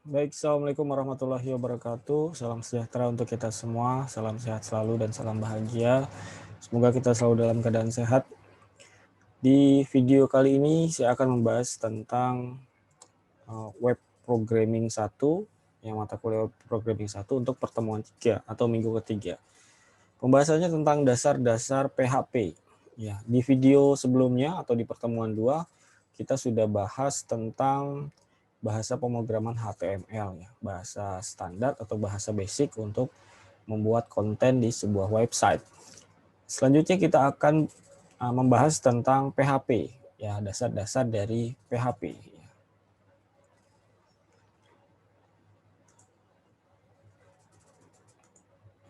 Baik, Assalamualaikum warahmatullahi wabarakatuh. Salam sejahtera untuk kita semua. Salam sehat selalu dan salam bahagia. Semoga kita selalu dalam keadaan sehat. Di video kali ini saya akan membahas tentang web programming 1, yang mata kuliah web programming 1 untuk pertemuan 3 atau minggu ketiga. Pembahasannya tentang dasar-dasar PHP. Ya, di video sebelumnya atau di pertemuan 2 kita sudah bahas tentang bahasa pemrograman HTML, ya, bahasa standar atau bahasa basic untuk membuat konten di sebuah website. Selanjutnya kita akan membahas tentang PHP, ya, dasar-dasar dari PHP.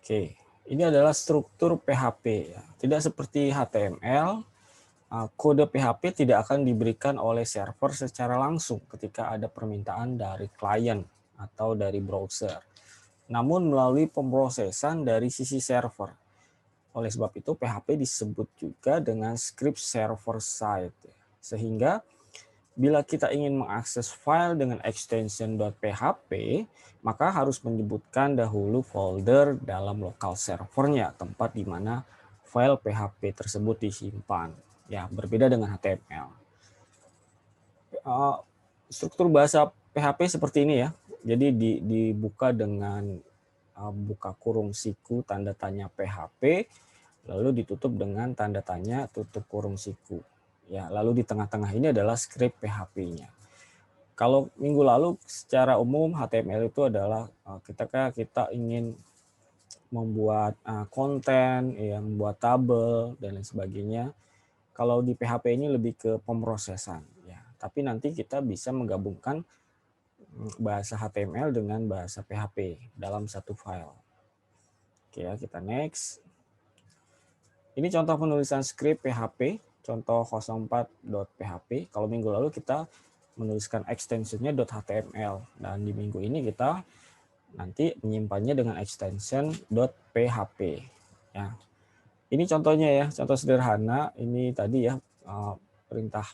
Oke, ini adalah struktur PHP, ya. Tidak seperti HTML, kode PHP tidak akan diberikan oleh server secara langsung ketika ada permintaan dari klien atau dari browser, namun melalui pemrosesan dari sisi server. Oleh sebab itu, PHP disebut juga dengan script server side. Sehingga bila kita ingin mengakses file dengan extension .php, maka harus menyebutkan dahulu folder dalam lokal servernya, tempat di mana file PHP tersebut disimpan. Ya, berbeda dengan HTML. Struktur bahasa PHP seperti ini, ya. Jadi dibuka dengan buka kurung siku tanda tanya PHP, lalu ditutup dengan tanda tanya tutup kurung siku. Ya, lalu di tengah-tengah ini adalah script PHP-nya. Kalau minggu lalu secara umum HTML itu adalah ketika kita ingin membuat konten, ya, membuat tabel dan lain sebagainya. Kalau di PHP ini lebih ke pemrosesan, ya. Tapi nanti kita bisa menggabungkan bahasa HTML dengan bahasa PHP dalam satu file. Oke, ya, kita next. Ini contoh penulisan script PHP, contoh 04.php. Kalau minggu lalu kita menuliskan extensionnya .html, dan di minggu ini kita nanti menyimpannya dengan extension .php. Ya. Ini contohnya, ya, contoh sederhana. Ini tadi, ya, perintah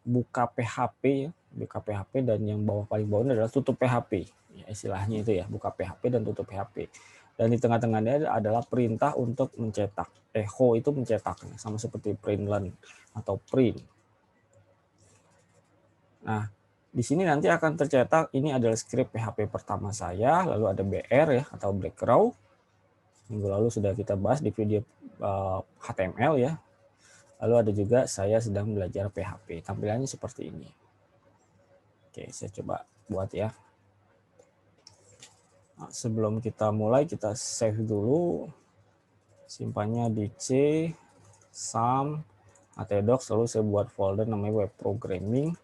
buka PHP, ya, buka PHP, dan yang bawah paling bawah adalah tutup PHP. Ya, istilahnya itu, ya, buka PHP dan tutup PHP. Dan di tengah-tengahnya adalah perintah untuk mencetak. Echo itu mencetak, sama seperti println atau print. Nah, di sini nanti akan tercetak, ini adalah script PHP pertama saya, lalu ada BR, ya, atau background. Minggu lalu sudah kita bahas di video HTML, ya. Lalu ada juga saya sedang belajar PHP. Tampilannya seperti ini. Oke, saya coba buat, ya. Nah, sebelum kita mulai, kita save dulu. Simpannya di C, sum, htdocs, lalu saya buat folder namanya web programming.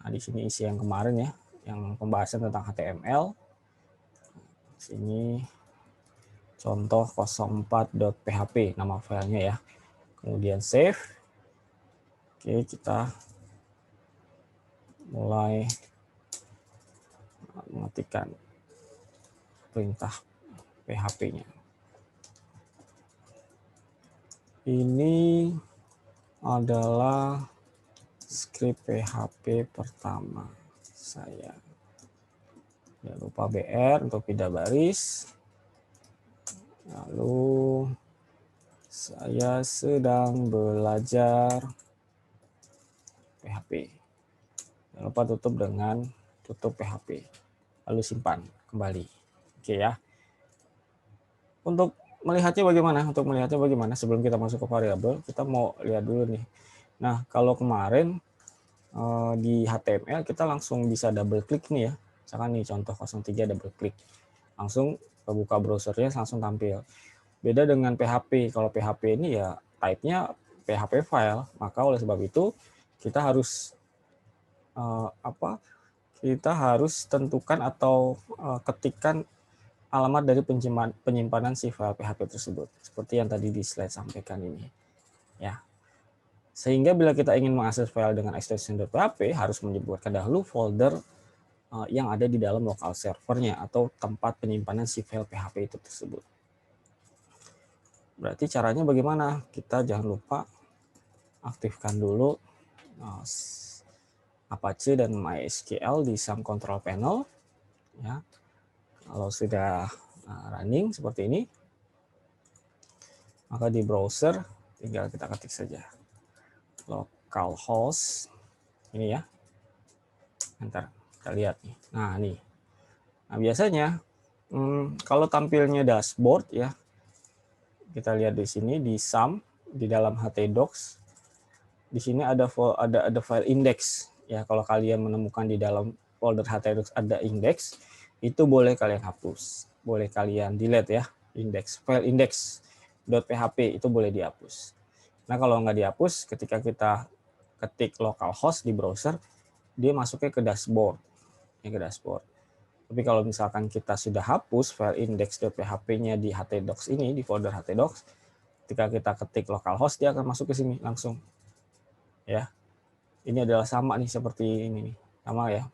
Nah, di sini isi yang kemarin, ya, yang pembahasan tentang HTML. Sini contoh 04.php nama filenya, ya. Kemudian save. Oke, kita mulai mengetikkan perintah PHP-nya. Ini adalah script PHP pertama saya. Jangan lupa BR untuk pindah baris. Lalu saya sedang belajar PHP. Jangan lupa tutup dengan tutup PHP. Lalu simpan kembali. Oke, ya. Untuk melihatnya bagaimana? Untuk melihatnya bagaimana? Sebelum kita masuk ke variabel, kita mau lihat dulu nih. Nah, kalau kemarin di HTML kita langsung bisa double klik nih, ya. Misalkan nih contoh 03 double klik. Langsung buka browsernya langsung tampil. Beda dengan PHP. Kalau PHP ini, ya, type-nya PHP file, maka oleh sebab itu kita harus kita harus tentukan atau ketikkan alamat dari penyimpanan si file PHP tersebut, seperti yang tadi di slide sampaikan ini, ya. Sehingga bila kita ingin mengakses file dengan extension .php, harus menyebutkan dahulu folder yang ada di dalam lokal servernya atau tempat penyimpanan si file PHP itu tersebut. Berarti caranya bagaimana? Kita jangan lupa aktifkan dulu Apache dan MySQL di SAM Control Panel. Ya, kalau sudah running seperti ini, maka di browser tinggal kita ketik saja localhost ini ya. Ntar kita lihat nih. Nah nih. Nah biasanya kalau tampilnya dashboard ya, kita lihat di sini di SAM di dalam htdocs. Di sini ada file index ya. Kalau kalian menemukan di dalam folder htdocs ada index, itu boleh kalian hapus, boleh kalian delete ya. File index.php itu boleh dihapus. Nah kalau nggak dihapus, ketika kita ketik localhost di browser, dia masuknya ke dashboard, Tapi kalau misalkan kita sudah hapus file index.php-nya di htdocs ini, di folder htdocs, ketika kita ketik localhost, dia akan masuk ke sini langsung. Ya, ini adalah sama nih seperti ini nih, sama ya.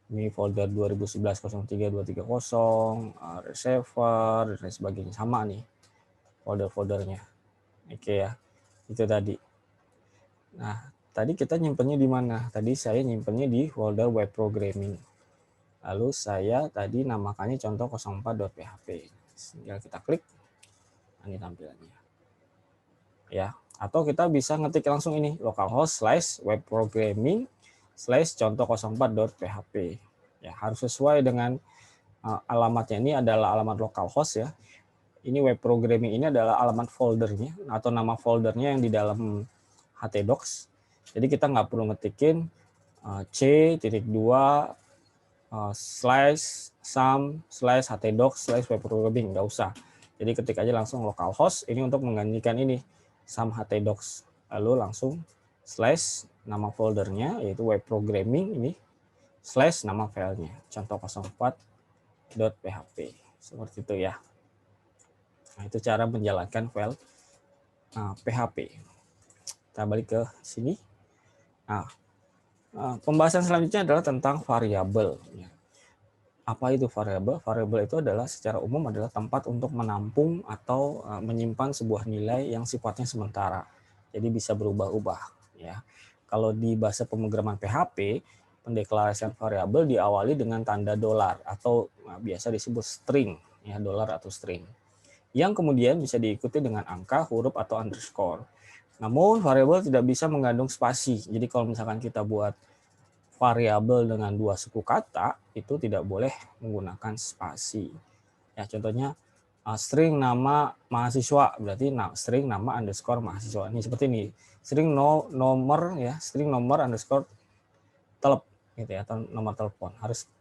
Ini folder 2011-03-230, receiver dan sebagainya, sama nih folder-foldernya. Oke ya, itu tadi. Nah, tadi kita nyimpennya di mana? Tadi saya nyimpennya di folder web programming. Lalu saya tadi namakannya contoh 04.php. Tinggal kita klik, ini tampilannya. Ya, atau kita bisa ngetik langsung ini localhost/webprogramming/contoh04.php. Ya, harus sesuai dengan alamatnya. Ini adalah alamat localhost ya. Ini web programming ini adalah alamat foldernya atau nama foldernya yang di dalam htdocs. Jadi kita nggak perlu ngetikin c.2/sum/htdocs/webprogramming, nggak usah. Jadi ketik aja langsung localhost ini untuk menggantikan ini SAM htdocs, lalu langsung slash nama foldernya yaitu web programming ini slash nama filenya contoh 04.php seperti itu ya. Nah, itu cara menjalankan file PHP. Kita balik ke sini. Nah, pembahasan selanjutnya adalah tentang variabel. Apa itu variabel? Variabel itu adalah secara umum adalah tempat untuk menampung atau menyimpan sebuah nilai yang sifatnya sementara. Jadi bisa berubah-ubah. Ya. Kalau di bahasa pemrograman PHP, pendeklarasian variabel diawali dengan tanda dolar atau biasa disebut string, ya dolar atau string. Yang kemudian bisa diikuti dengan angka, huruf atau underscore. Namun variabel tidak bisa mengandung spasi. Jadi kalau misalkan kita buat variabel dengan dua suku kata itu tidak boleh menggunakan spasi. Ya contohnya string nama mahasiswa berarti string nama underscore mahasiswa. Ini seperti ini. String nomor ya, string nomor underscore telep gitu ya atau nomor telepon harus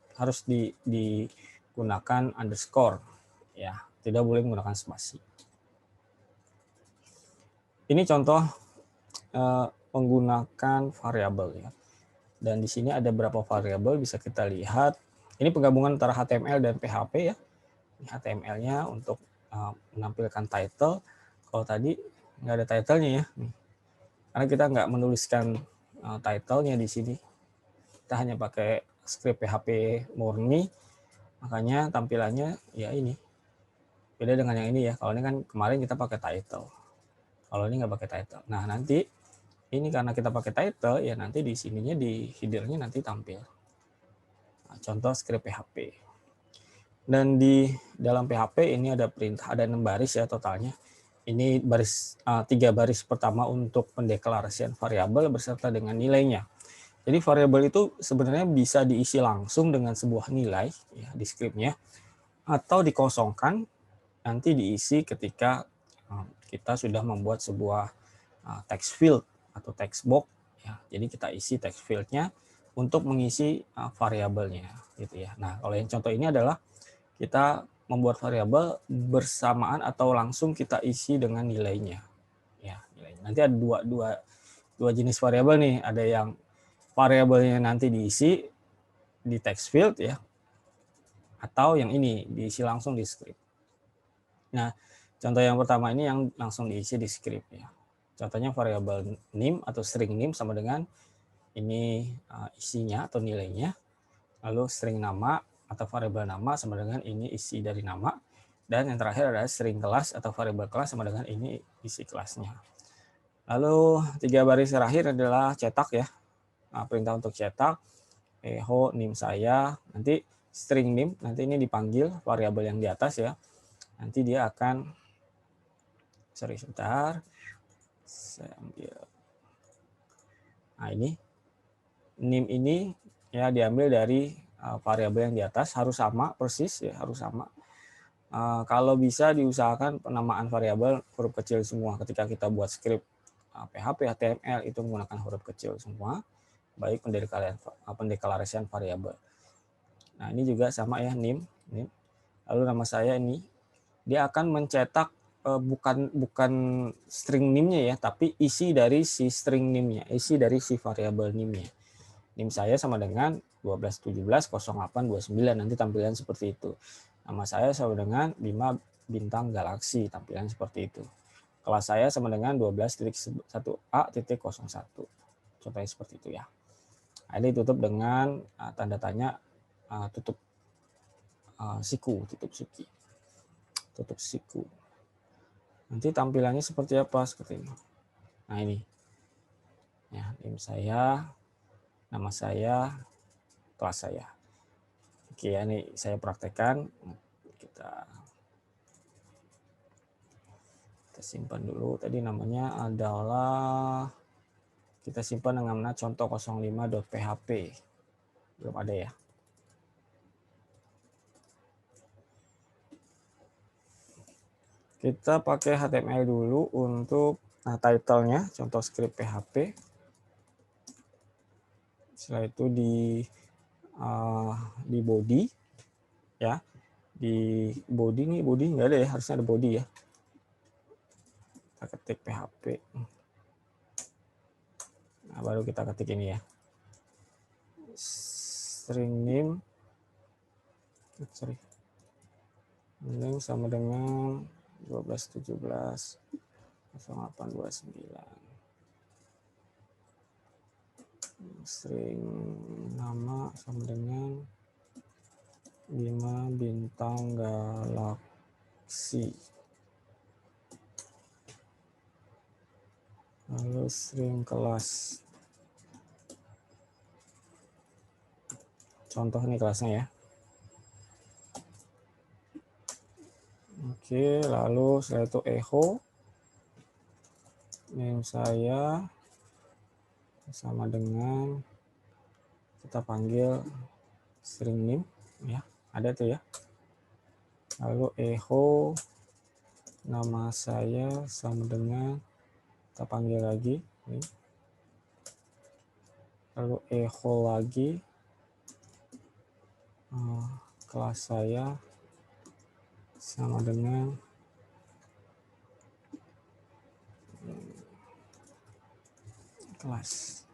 digunakan underscore ya, tidak boleh menggunakan spasi. Ini contoh menggunakan variabel ya. Dan di sini ada beberapa variabel bisa kita lihat. Ini penggabungan antara HTML dan PHP ya. Ini HTML-nya untuk menampilkan title. Kalau tadi nggak ada title-nya ya. Karena kita nggak menuliskan title-nya di sini. Kita hanya pakai script PHP murni. Makanya tampilannya ya ini. Beda dengan yang ini ya. Kalau ini kan kemarin kita pakai title. Kalau ini nggak pakai title. Nah nanti ini karena kita pakai title, ya nanti di sininya di header-nya nanti tampil. Nah, contoh script PHP. Dan di dalam PHP ini ada perintah, ada 6 baris ya totalnya. Ini baris 3 baris pertama untuk pendeklarasian variabel beserta dengan nilainya. Jadi variabel itu sebenarnya bisa diisi langsung dengan sebuah nilai ya di script-nya atau dikosongkan nanti diisi ketika kita sudah membuat sebuah text field atau text box ya. Jadi kita isi text field-nya untuk mengisi variabelnya gitu ya. Nah, kalau yang contoh ini adalah kita membuat variabel bersamaan atau langsung kita isi dengan nilainya. Ya, nilainya. Nanti ada dua jenis variabel nih, ada yang variabelnya nanti diisi di text field ya. Atau yang ini diisi langsung di script. Nah, contoh yang pertama ini yang langsung diisi di script ya. Contohnya variabel name atau string name sama dengan ini isinya atau nilainya. Lalu string nama atau variabel nama sama dengan ini isi dari nama. Dan yang terakhir adalah string kelas atau variabel kelas sama dengan ini isi kelasnya. Lalu 3 baris terakhir adalah cetak ya. perintah untuk cetak, echo nim saya, nanti string nim, nanti ini dipanggil variabel yang di atas ya. Nanti dia akan, sorry sebentar, saya ambil. Nah ini nim ini ya diambil dari variabel yang di atas, harus sama persis ya, harus sama. Kalau bisa diusahakan penamaan variabel huruf kecil semua ketika kita buat script PHP, HTML itu menggunakan huruf kecil semua, baik pendeklarasian variabel. Nah ini juga sama ya nim. Lalu nama saya ini, dia akan mencetak bukan string nimnya ya, tapi isi dari si string nimnya, isi dari si variabel nimnya. Nim saya sama dengan 12170829, nanti tampilan seperti itu. Nama saya sama dengan 5 bintang galaksi, tampilan seperti itu. Kelas saya sama dengan 12.1a.01. Contohnya seperti itu ya. Nah, ini tutup dengan tanda tanya tutup siku, tutup suki. Tutup siku. Nanti tampilannya seperti apa? Seperti ini. Nah ini. Ya, nim saya, nama saya, kelas saya. Oke, ini saya praktekkan. Kita simpan dulu. Tadi namanya adalah, kita simpan dengan nama contoh 05.php. Belum ada ya. Kita pakai HTML dulu untuk title-nya, contoh script PHP. Setelah itu di body ya. Di body nih, body nggak ada ya, harusnya ada body ya. Kita ketik PHP. Nah, baru kita ketik ini ya. String name, name sama dengan 12170829. String nama sama dengan 5 bintang galaksi. Lalu string kelas. Contoh nih kelasnya ya. Oke, lalu setelah itu echo. Name saya sama dengan, kita panggil string name ya. Ada tuh ya. Lalu echo nama saya sama dengan, kita panggil lagi ini. Lalu echo lagi kelas saya sama dengan kelas.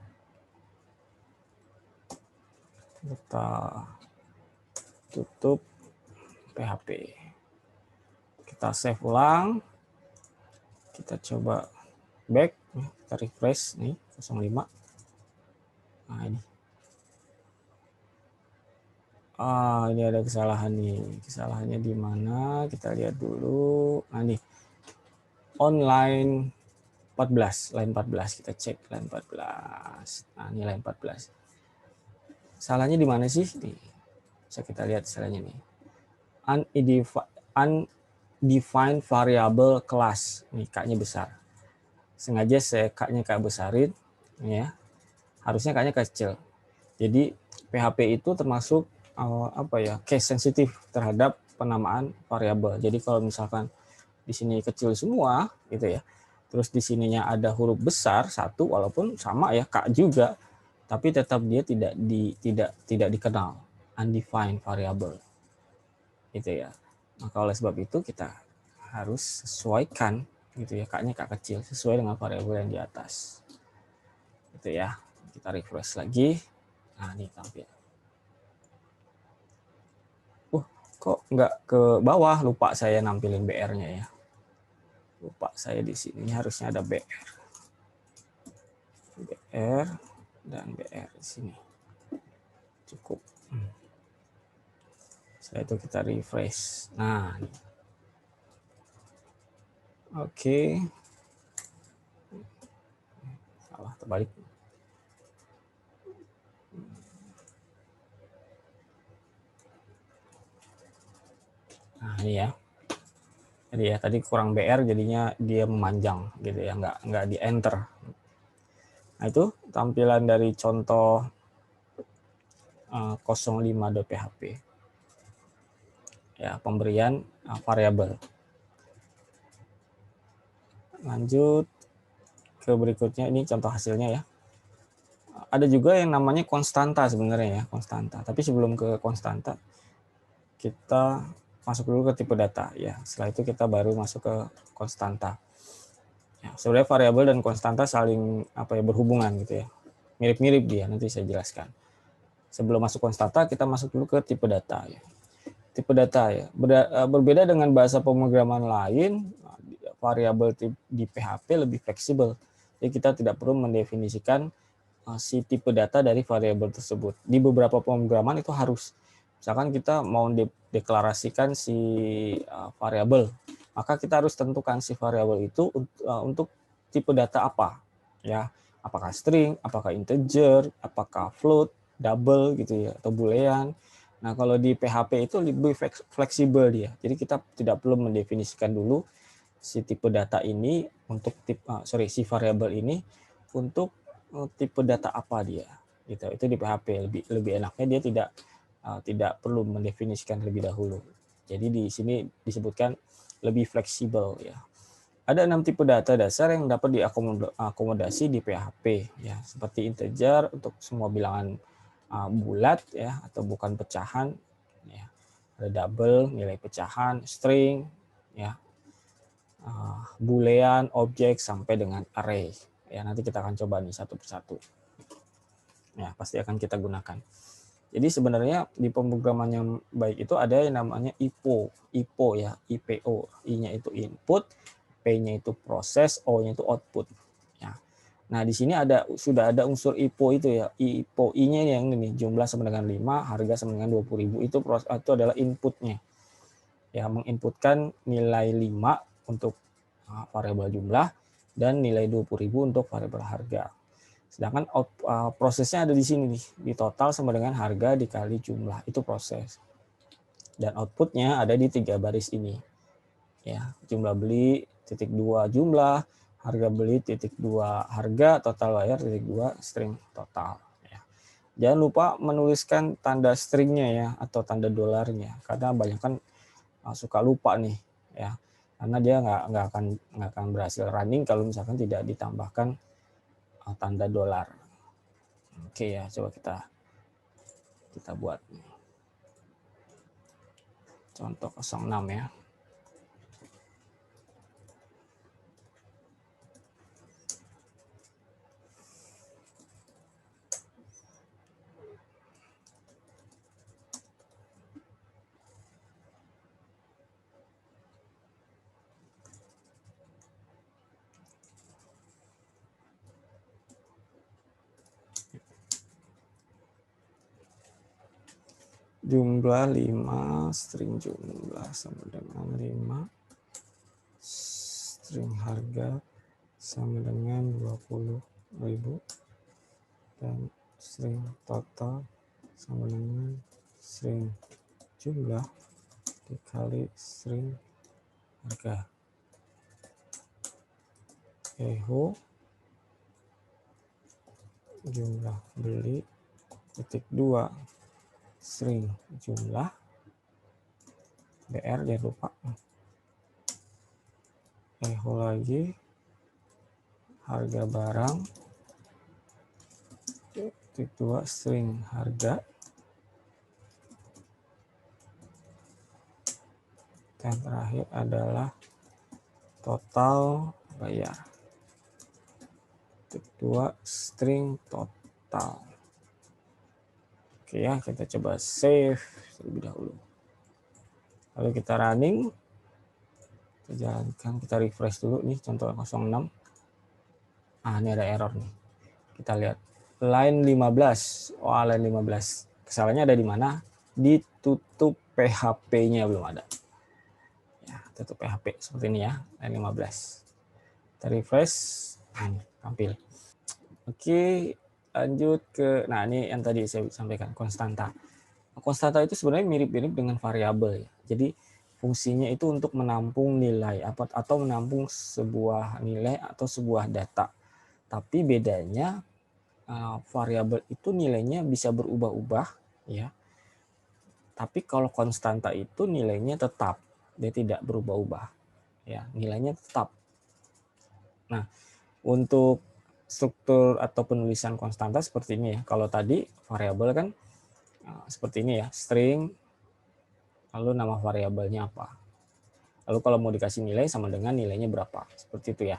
Kita tutup PHP. Kita save ulang. Kita coba back, kita refresh nih 05. Nah ini. Ini ada kesalahan nih. Kesalahannya di mana? Kita lihat dulu. Nah nih. Line 14, line 14 kita cek line 14. Nah, ini line 14. Salahnya di mana sih? Nih. Bisa kita lihat salahnya nih. Undefined variable class. Nih K-nya besar. Sengaja saya K-nya besarin ya. Harusnya K-nya kecil. Jadi PHP itu termasuk case sensitif terhadap penamaan variabel. Jadi kalau misalkan di sini kecil semua gitu ya. Terus di sininya ada huruf besar satu, walaupun sama ya K juga, tapi tetap dia tidak dikenal, undefined variable. Gitu ya. Maka oleh sebab itu kita harus sesuaikan gitu ya, K-nya K kecil sesuai dengan variabel yang di atas. Gitu ya. Kita refresh lagi. Nah, ini tampil. Kok nggak ke bawah, lupa saya nampilin BR-nya ya. Lupa saya di sini harusnya ada BR. BR dan BR di sini. Cukup. Setelah itu kita refresh. Nah, oke. Salah, terbalik. ya tadi kurang BR jadinya dia memanjang gitu ya, nggak di enter. Nah itu tampilan dari contoh 05.php ya, pemberian variabel. Lanjut ke berikutnya, ini contoh hasilnya ya. Ada juga yang namanya konstanta sebenarnya ya, konstanta. Tapi sebelum ke konstanta, kita masuk dulu ke tipe data ya. Setelah itu kita baru masuk ke konstanta. Ya, sebenarnya variabel dan konstanta saling berhubungan gitu ya. Mirip-mirip dia, nanti saya jelaskan. Sebelum masuk konstanta, kita masuk dulu ke tipe data ya. Tipe data ya. Berbeda dengan bahasa pemrograman lain, variabel di PHP lebih fleksibel. Jadi kita tidak perlu mendefinisikan si tipe data dari variabel tersebut. Di beberapa pemrograman itu harus. Misalkan kita mau deklarasikan si variabel, maka kita harus tentukan si variabel itu untuk tipe data apa, ya, apakah string, apakah integer, apakah float, double gitu ya, atau boolean. Nah kalau di PHP itu lebih fleksibel dia, jadi kita tidak perlu mendefinisikan dulu si tipe data ini untuk si variabel ini untuk tipe data apa dia, gitu. Itu di PHP lebih enaknya dia tidak perlu mendefinisikan terlebih dahulu. Jadi di sini disebutkan lebih fleksibel ya. Ada 6 tipe data dasar yang dapat diakomodasi di PHP ya, seperti integer untuk semua bilangan bulat ya atau bukan pecahan ya. Ada double nilai pecahan, string ya, boolean, objek sampai dengan array. Ya, nanti kita akan coba nih satu persatu. Ya, pasti akan kita gunakan. Jadi sebenarnya di pemrograman yang baik itu ada yang namanya IPO ya, IPO. I-nya itu input, P-nya itu proses, O-nya itu output. Ya. Nah, di sini sudah ada unsur IPO itu ya. IPO I-nya yang ini, jumlah sama dengan 5, harga sama dengan 20.000. Itu adalah inputnya. Ya, menginputkan nilai 5 untuk variabel jumlah dan nilai 20.000 untuk variabel harga. Sedangkan prosesnya ada di sini nih, di total sama dengan harga dikali jumlah, itu proses. Dan outputnya ada di 3 baris ini. Ya, jumlah beli, titik 2 jumlah, harga beli, titik 2 harga, total bayar, titik 2 string total. Ya. Jangan lupa menuliskan tanda stringnya ya, atau tanda dolarnya, karena banyak kan suka lupa nih ya, karena dia nggak akan berhasil running kalau misalkan tidak ditambahkan tanda dolar. Oke ya, coba kita buat contoh 06 ya. Jumlah 5, string jumlah sama dengan 5, string harga sama dengan 20.000, dan string total sama dengan string jumlah dikali string harga. Echo jumlah beli titik 2 string jumlah BR, jangan lupa. Echo lagi harga barang titik 2 string harga, dan terakhir adalah total bayar titik 2 string total. Oke ya, kita coba save terlebih dahulu. Lalu kita running, kita jalankan, kita refresh dulu nih contoh 06. Ini ada error nih. Kita lihat line 15. Line 15. Kesalahannya ada di mana? Ditutup PHP-nya belum ada. Ya, tutup PHP seperti ini ya, line 15. Kita refresh, tampil. Oke, lanjut ke, ini yang tadi saya sampaikan, konstanta. Konstanta itu sebenarnya mirip-mirip dengan variabel ya. Jadi Fungsinya itu untuk menampung nilai atau menampung sebuah nilai atau sebuah data. Tapi bedanya variabel itu nilainya bisa berubah-ubah, ya. Tapi kalau konstanta itu nilainya tetap, dia tidak berubah-ubah, ya, nilainya tetap. Nah, untuk struktur atau penulisan konstanta seperti ini ya. Kalau tadi variabel kan seperti ini ya, string, lalu nama variabelnya apa. Lalu kalau mau dikasih nilai sama dengan nilainya berapa, seperti itu ya.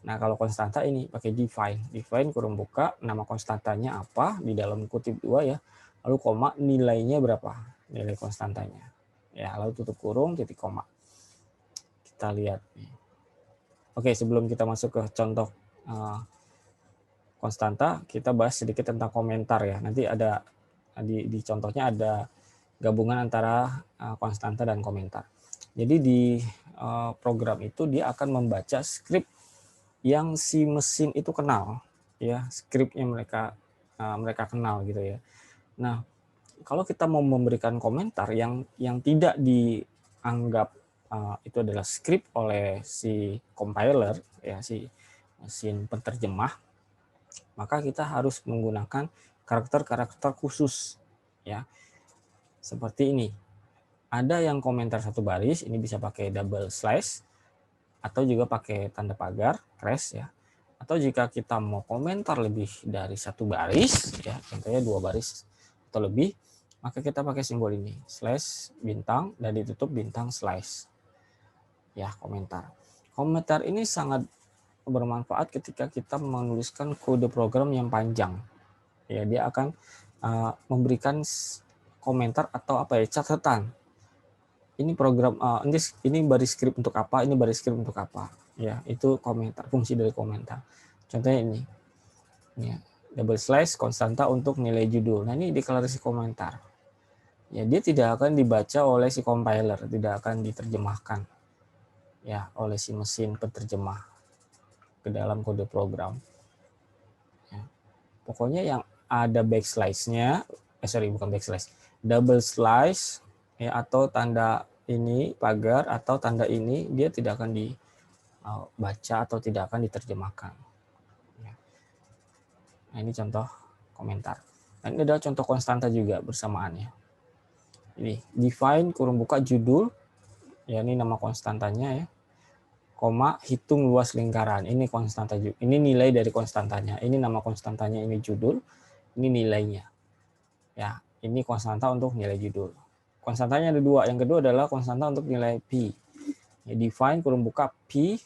Nah, kalau konstanta ini pakai define. Define kurung buka, nama konstantanya apa, di dalam kutip 2 ya, lalu koma, nilainya berapa, nilai konstantanya. Ya, lalu tutup kurung, titik koma. Kita lihat. Oke, sebelum kita masuk ke contoh konstanta, kita bahas sedikit tentang komentar ya. Nanti ada di contohnya ada gabungan antara konstanta dan komentar. Jadi di program itu dia akan membaca skrip yang si mesin itu kenal, ya, skripnya mereka kenal gitu ya. Nah, kalau kita mau memberikan komentar yang tidak dianggap itu adalah skrip oleh si compiler, ya, si mesin penerjemah, maka kita harus menggunakan karakter-karakter khusus, ya, seperti ini. Ada yang komentar satu baris, ini bisa pakai double slash atau juga pakai tanda pagar, crash ya. Atau jika kita mau komentar lebih dari satu baris, ya, contohnya 2 baris atau lebih, maka kita pakai simbol ini, slash bintang dan ditutup bintang slash. Ya, komentar. Komentar ini sangat bermanfaat ketika kita menuliskan kode program yang panjang. Ya, dia akan memberikan komentar atau apa ya, catatan. Ini program ini baris skrip untuk apa, ini baris skrip untuk apa. Ya, itu komentar, fungsi dari komentar. Contohnya ini. Ya, double slash konstanta untuk nilai judul. Nah, ini deklarasi komentar. Ya, dia tidak akan dibaca oleh si compiler, tidak akan diterjemahkan ya oleh si mesin penerjemah ke dalam kode program. Ya. Pokoknya yang ada backslash-nya, bukan backslash, double slash ya, atau tanda ini pagar atau tanda ini, dia tidak akan dibaca atau tidak akan diterjemahkan. Ya. Nah, ini contoh komentar. Nah, ini adalah contoh konstanta juga bersamaannya. Ini define kurung buka judul, ya, ini nama konstantanya ya, koma hitung luas lingkaran, ini konstanta juga, ini nilai dari konstantanya, ini nama konstantanya, ini judul, ini nilainya ya, ini konstanta untuk nilai judul. Konstantanya ada 2, yang kedua adalah konstanta untuk nilai pi ya, define kurung buka pi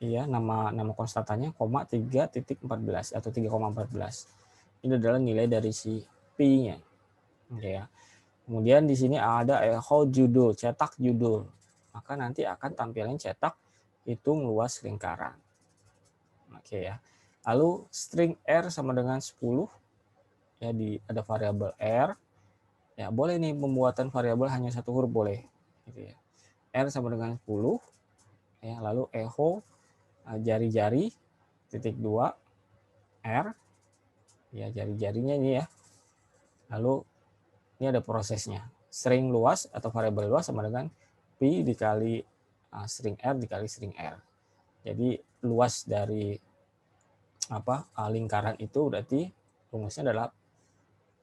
ya, nama konstantanya koma 3.14 atau 3,14, ini adalah nilai dari si pi-nya ya. Kemudian di sini ada echo judul, cetak judul. Maka nanti akan tampilnya cetak hitung luas lingkaran. Oke ya. Lalu string R sama dengan 10. Ya, ada variabel R. Ya, boleh nih pembuatan variabel hanya satu huruf boleh. Gitu ya. R sama dengan 10. Ya, lalu echo jari-jari titik 2 R. Ya, jari-jarinya ini ya. Lalu ini ada prosesnya. String luas atau variabel luas sama dengan pi dikali string R dikali string R. Jadi luas dari lingkaran itu berarti rumusnya adalah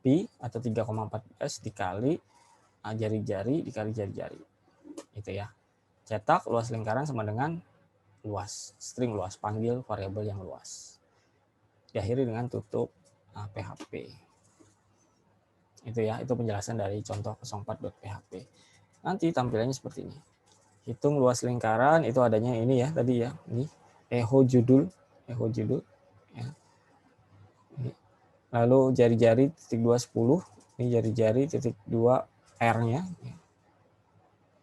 pi atau 3,14 dikali jari-jari dikali jari-jari. Itu ya. Cetak luas lingkaran sama dengan luas, string luas, panggil variabel yang luas. Diakhiri dengan tutup PHP. Itu ya, itu penjelasan dari contoh 04.php. Nanti tampilannya seperti ini. Hitung luas lingkaran itu adanya ini ya tadi ya, ini echo judul ya. Ini. Lalu jari-jari titik 2 10, ini jari-jari titik 2 R-nya.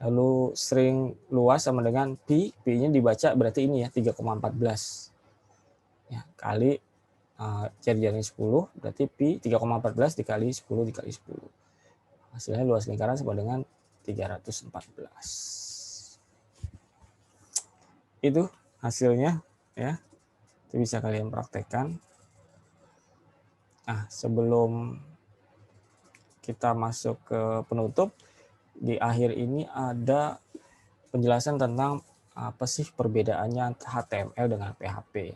Lalu string luas sama dengan pi-nya dibaca berarti ini ya 3,14. Ya, kali jari-jari 10 berarti pi 3,14 dikali 10 dikali 10. Hasilnya luas lingkaran sama dengan 314. Itu hasilnya ya. Itu bisa kalian praktekkan. Nah, sebelum kita masuk ke penutup, di akhir ini ada penjelasan tentang apa sih perbedaannya HTML dengan PHP.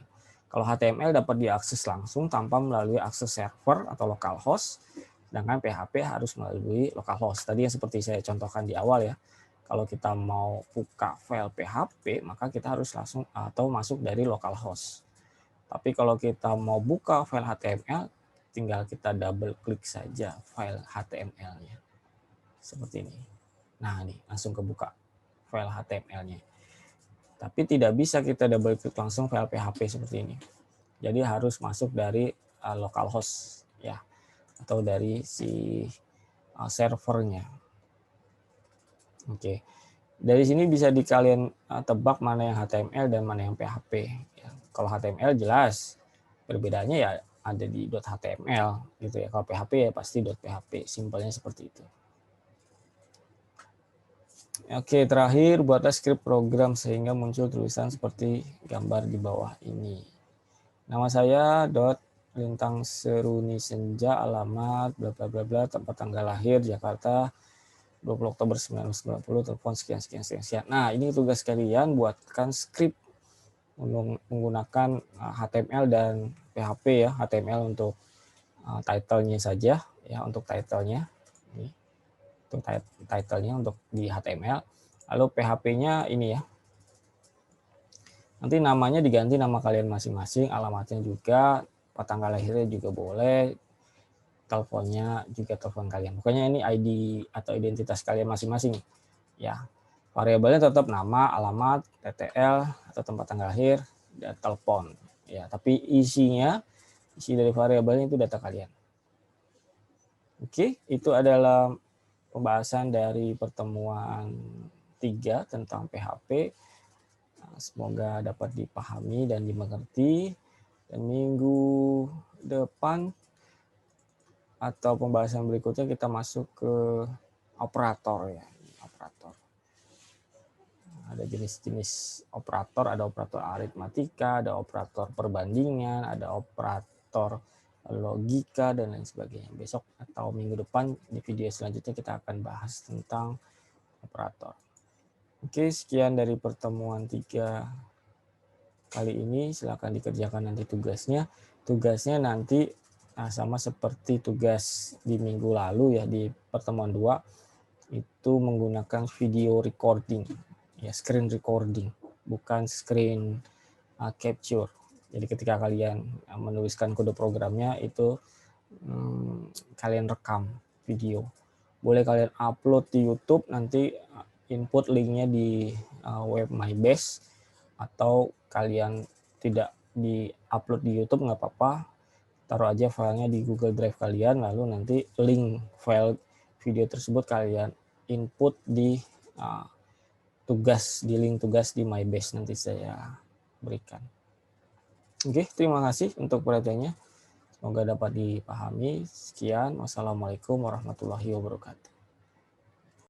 Kalau HTML dapat diakses langsung tanpa melalui akses server atau localhost, sedangkan PHP harus melalui localhost. Tadi yang seperti saya contohkan di awal ya. Kalau kita mau buka file PHP, maka kita harus langsung atau masuk dari localhost. Tapi kalau kita mau buka file HTML, tinggal kita double klik saja file HTML-nya. Seperti ini. Nah, nih langsung kebuka file HTML-nya. Tapi tidak bisa kita double klik langsung file PHP seperti ini. Jadi harus masuk dari localhost ya, atau dari si servernya. Oke. Dari sini bisa kalian tebak mana yang HTML dan mana yang PHP. Ya, kalau HTML jelas perbedaannya ya ada di .html gitu ya. Kalau PHP ya pasti .php. Simpelnya seperti itu. Oke, terakhir buatlah script program sehingga muncul tulisan seperti gambar di bawah ini. Nama saya Lintang Seruni Senja, alamat bla bla bla bla, tempat tanggal lahir Jakarta 20 Oktober 1990, telepon sekian sekian sekian sekian. Nah, ini tugas kalian buatkan script menggunakan HTML dan PHP ya. HTML untuk title-nya saja ya, untuk title-nya. Ini untuk title-nya untuk di HTML. Lalu PHP-nya ini ya. Nanti namanya diganti nama kalian masing-masing, alamatnya juga, tanggal lahirnya juga boleh, teleponnya juga telepon kalian. Pokoknya ini ID atau identitas kalian masing-masing. Ya, variabelnya tetap nama, alamat, TTL atau tempat tanggal lahir, dan telepon. Ya, tapi isi dari variabelnya itu data kalian. Oke, itu adalah pembahasan dari pertemuan 3 tentang PHP. Semoga dapat dipahami dan dimengerti. Dan minggu depan atau pembahasan berikutnya kita masuk ke operator ya. Operator. Ada jenis-jenis operator, ada operator aritmatika, ada operator perbandingan, ada operator logika, dan lain sebagainya. Besok atau minggu depan di video selanjutnya kita akan bahas tentang operator. Oke, sekian dari pertemuan 3 kali ini. Silakan dikerjakan nanti tugasnya. Tugasnya nanti sama seperti tugas di minggu lalu ya, di pertemuan 2 itu menggunakan video recording ya, screen recording, bukan screen capture. Jadi ketika kalian menuliskan kode programnya itu kalian rekam video. Boleh kalian upload di YouTube, nanti input linknya di web MyBase, atau kalian tidak di upload di YouTube nggak apa-apa, taruh aja filenya di Google Drive kalian, lalu nanti link file video tersebut kalian input di link tugas di MyBase, nanti saya berikan. Oke, terima kasih untuk perhatiannya. Semoga dapat dipahami. Sekian, wassalamualaikum warahmatullahi wabarakatuh.